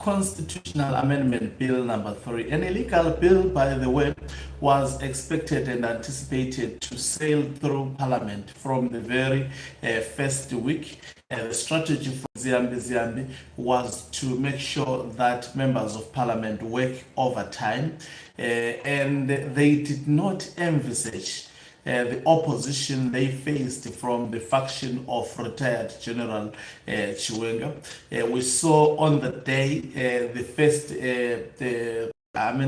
Constitutional Amendment Bill number 3. An illegal bill, by the way, was expected and anticipated to sail through Parliament from the very first week. The strategy for Ziambi was to make sure that members of Parliament work overtime, and they did not envisage the opposition they faced from the faction of retired General Chiwenga. We saw on the day the first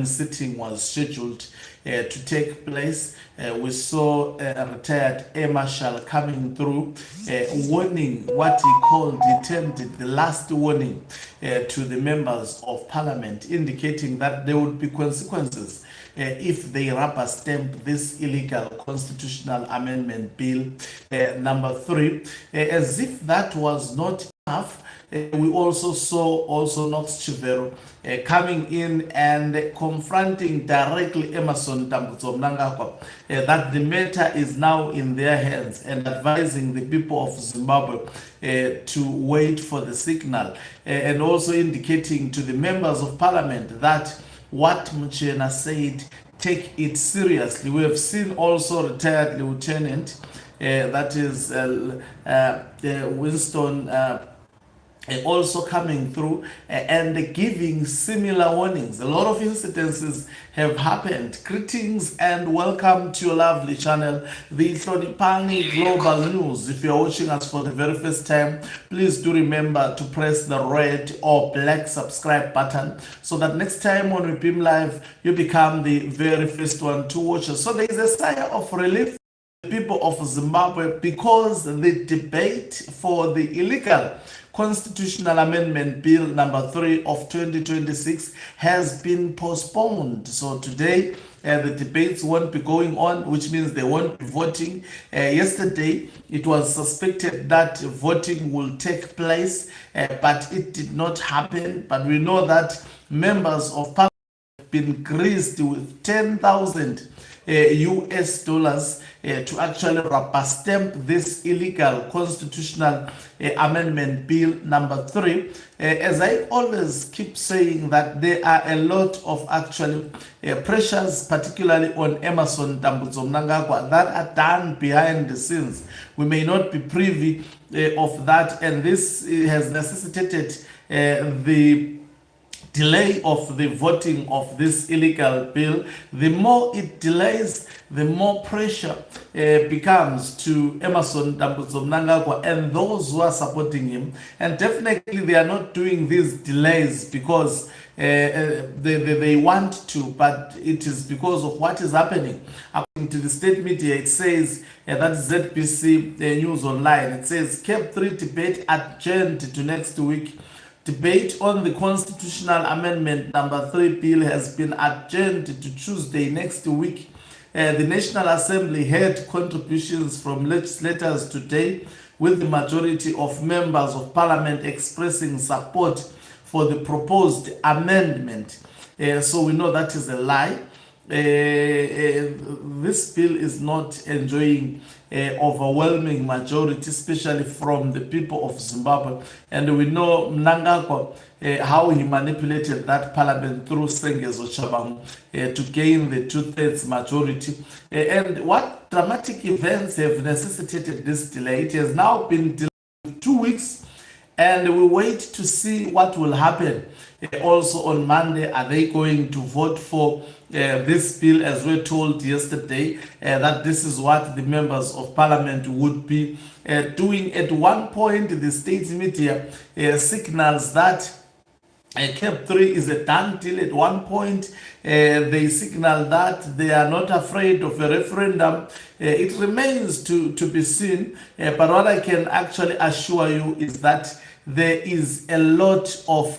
sitting was scheduled to take place. We saw a retired Air Marshal coming through, warning what he termed it the last warning to the members of Parliament, indicating that there would be consequences if they rubber stamp this illegal constitutional amendment bill number 3. As if that was not enough, we also saw Knox Chivero coming in and confronting directly Emerson Mnangagwa that the matter is now in their hands, and advising the people of Zimbabwe to wait for the signal, and also indicating to the members of Parliament that what Muchena said, take it seriously. We have seen also retired Lieutenant, that is Winston, also coming through and giving similar warnings. A lot of incidences have happened. Greetings and welcome to your lovely channel, the Hlonipani Global News. If you're watching us for the very first time, please do remember to press the red or black subscribe button so that next time when we beam live, you become the very first one to watch us. So there is a sigh of relief for the people of Zimbabwe, because the debate for the illegal Constitutional Amendment Bill number 3 of 2026 has been postponed. So today the debates won't be going on, which means they won't be voting. Yesterday it was suspected that voting will take place, but it did not happen. But we know that members of Parliament have been graced with 10,000 US dollars to actually rubber stamp this illegal constitutional amendment bill number 3. As I always keep saying, that there are a lot of actually pressures, particularly on Emerson Mnangagwa, that are done behind the scenes. We may not be privy of that, and this has necessitated the delay of the voting of this illegal bill. The more it delays, the more pressure becomes to Emerson Mnangagwa and those who are supporting him. And definitely they are not doing these delays because they want to, but it is because of what is happening. According to the state media, it says, that is ZBC News Online, it says CAB3 debate adjourned to next week. Debate on the Constitutional Amendment number 3 bill has been adjourned to Tuesday next week. The National Assembly heard contributions from legislators today, with the majority of members of Parliament expressing support for the proposed amendment. So we know that is a lie. This bill is not enjoying overwhelming majority, especially from the people of Zimbabwe. And we know Mnangagwa, how he manipulated that parliament through Sengezo Chabangu to gain the 2/3 majority. And what dramatic events have necessitated this delay? It has now been delayed 2 weeks, and we wait to see what will happen. Also on Monday, are they going to vote for this bill, as we're told yesterday, that this is what the members of Parliament would be doing? At one point, the state media signals that CAB3 is a done deal. At one point, they signal that they are not afraid of a referendum. It remains to be seen, but what I can actually assure you is that there is a lot of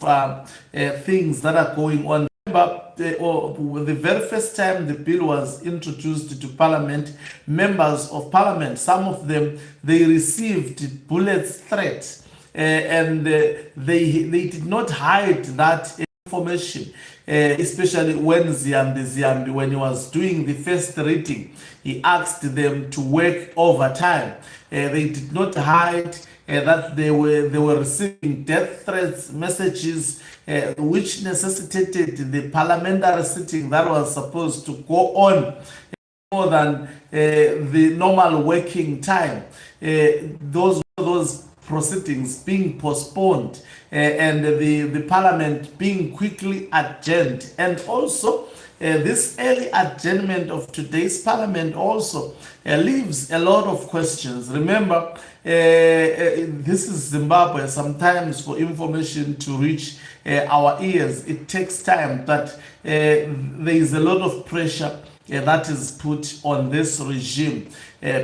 things that are going on. But the very first time the bill was introduced to Parliament, members of Parliament, some of them, they received bullet threats, and they did not hide that information, especially when Ziambi, when he was doing the first reading, he asked them to work overtime. They did not hide that they were receiving death threats, messages, which necessitated the parliamentary sitting that was supposed to go on more than the normal working time. Those proceedings being postponed, and the parliament being quickly adjourned, and also this early adjournment of today's parliament also leaves a lot of questions. Remember, this is Zimbabwe. Sometimes for information to reach our ears, it takes time, but there is a lot of pressure that is put on this regime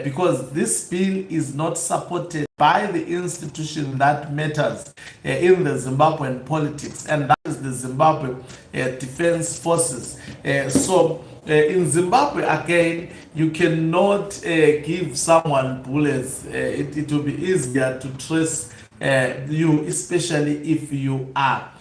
because this bill is not supported by the institution that matters in the Zimbabwean politics, and that is the Zimbabwe Defense Forces. So in Zimbabwe, again, you cannot give someone bullets. It will be easier to trace you, especially if you are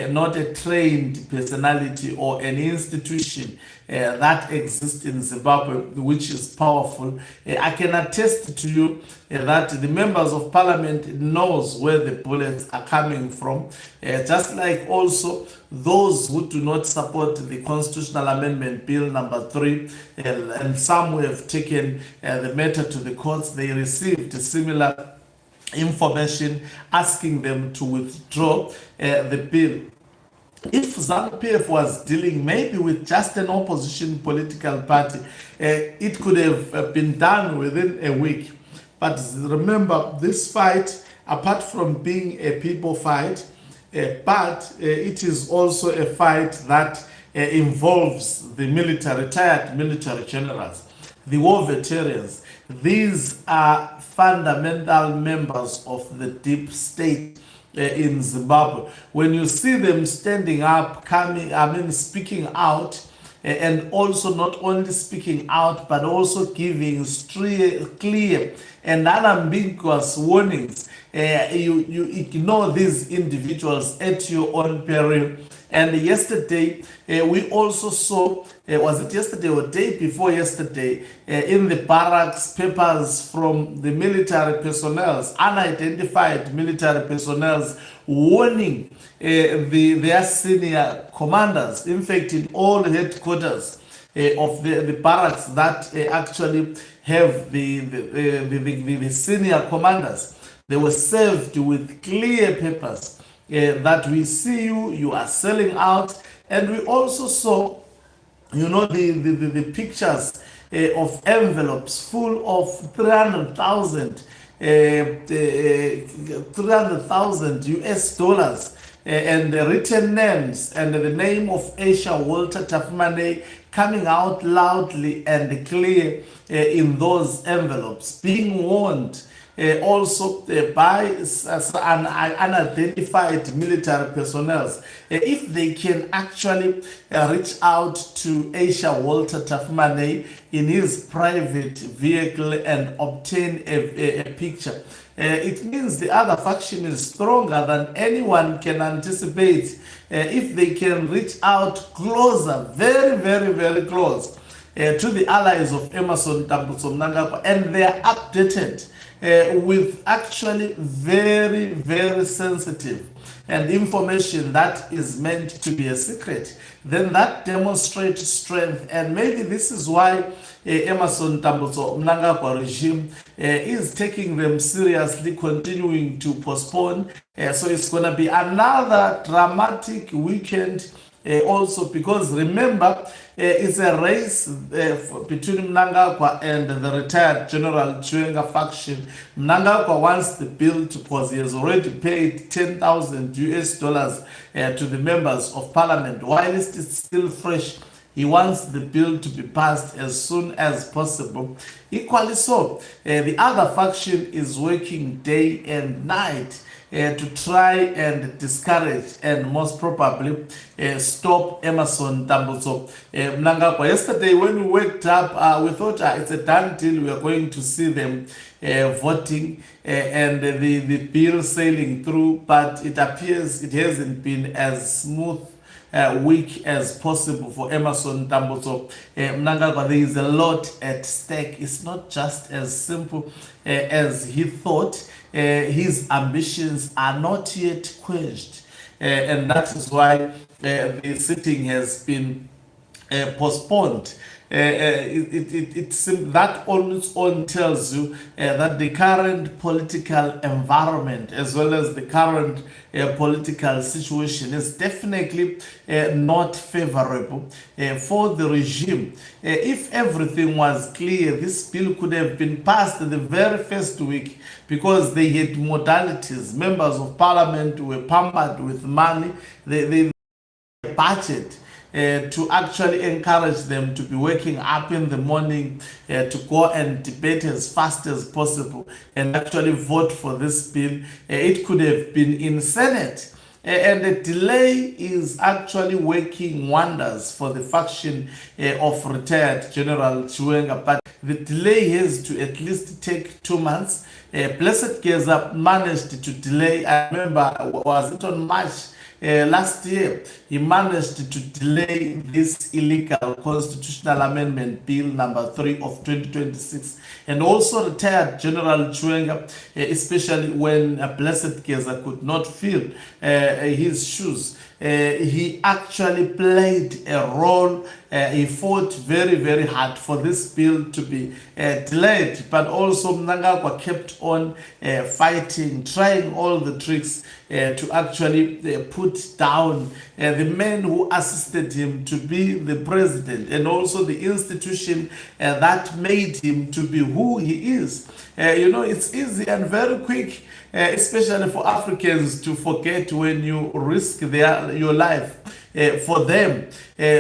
not a trained personality or an institution that exists in Zimbabwe, which is powerful. I can attest to you that the members of parliament knows where the bullets are coming from, just like also those who do not support the constitutional amendment bill number 3, and some who have taken the matter to the courts. They received similar information asking them to withdraw the bill. If ZANU-PF was dealing maybe with just an opposition political party, it could have been done within a week. But remember, this fight, apart from being a people fight, but it is also a fight that involves the military, retired military generals, the war veterans. These are fundamental members of the deep state in Zimbabwe. When you see them standing up, speaking out, and also not only speaking out, but also giving clear and unambiguous warnings, you ignore these individuals at your own peril. And yesterday, we also saw, was it yesterday or day before yesterday, in the barracks, papers from the military personnel, unidentified military personnel, warning their senior commanders, in fact, in all headquarters of the barracks that actually have the senior commanders. They were served with clear papers that we see you are selling out. And we also saw, the pictures of envelopes full of 300,000 US dollars, and the written names and the name of Aisha Walter Tafmane coming out loudly and clear in those envelopes, being warned also by unidentified military personnel, if they can actually reach out to Aisha Walter Tafmane in his private vehicle and obtain a picture. It means the other faction is stronger than anyone can anticipate. If they can reach out closer, very, very, very close to the allies of Emmerson Mnangagwa, and they are updated with actually very, very sensitive and information that is meant to be a secret, then that demonstrates strength. And maybe this is why Emmerson Mnangagwa regime is taking them seriously, continuing to postpone. So it's going to be another dramatic weekend also, because remember, it's a race between Mnangagwa and the retired General Chwenga faction. Mnangagwa wants the bill because he has already paid 10,000 US dollars to the members of parliament. While it's still fresh, he wants the bill to be passed as soon as possible. Equally so, the other faction is working day and night to try and discourage and most probably stop Emmerson Mnangagwa. Yesterday when we waked up, we thought it's a done deal. We are going to see them voting and the bill sailing through, but it appears it hasn't been as smooth week as possible for Emerson Tambo. So Mnangagwa, there is a lot at stake. It's not just as simple as he thought. His ambitions are not yet quenched, and that is why the sitting has been postponed. That on its own tells you that the current political environment, as well as the current political situation, is definitely not favorable for the regime. If everything was clear, this bill could have been passed the very first week, because they had modalities. Members of parliament were pampered with money. They budget to actually encourage them to be waking up in the morning to go and debate as fast as possible and actually vote for this bill. It could have been in Senate. And the delay is actually working wonders for the faction of retired General Chiwenga. But the delay has to at least take 2 months. Blessed Geza managed to delay. I remember, was it on March last year, he managed to delay this illegal constitutional amendment bill number 3 of 2026, and also retired General Chiwenga, especially when Blessed Geza could not fill his shoes. He actually played a role. He fought very, very hard for this bill to be delayed, but also Mnangagwa kept on fighting, trying all the tricks to actually put down the men who assisted him to be the president, and also the institution that made him to be who he is. It's easy and very quick, especially for Africans, to forget when you risk your life for them.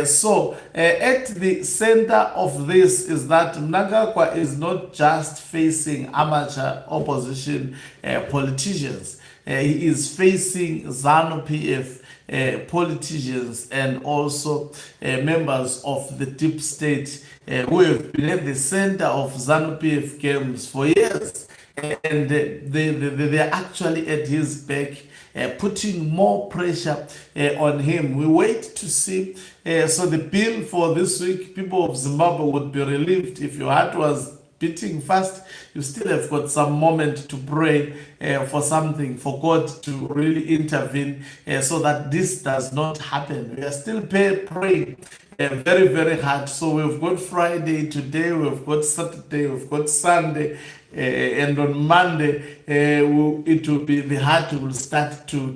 So at the center of this is that Mnangagwa is not just facing amateur opposition politicians. He is facing ZANU-PF politicians and also members of the deep state who have been at the center of ZANU-PF games for years. And they're actually at his back, putting more pressure on him. We wait to see. So the bill for this week, people of Zimbabwe would be relieved. If your heart was beating fast, you still have got some moment to pray for something, for God to really intervene so that this does not happen. We are still praying very, very hard. So we've got Friday today, we've got Saturday, we've got Sunday, and on Monday it will be, the heart will start to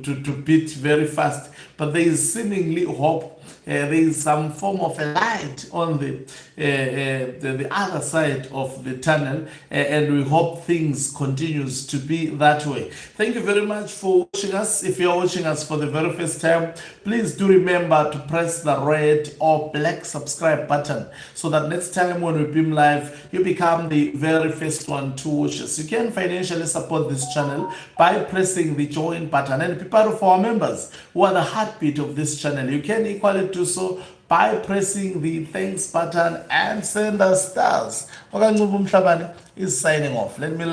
beat very fast. But there is seemingly hope. There is some form of a light on the other side of the tunnel, and we hope things continues to be that way. Thank you very much for watching us. If you're watching us for the very first time, please do remember to press the red or black subscribe button so that next time when we beam live, you become the very first one to watch us. You can financially support this channel by pressing the join button, and be part of our members who are the heartbeat of this channel. You can equally do so by pressing the thanks button and send us stars. Mnangagwa is signing off. Let me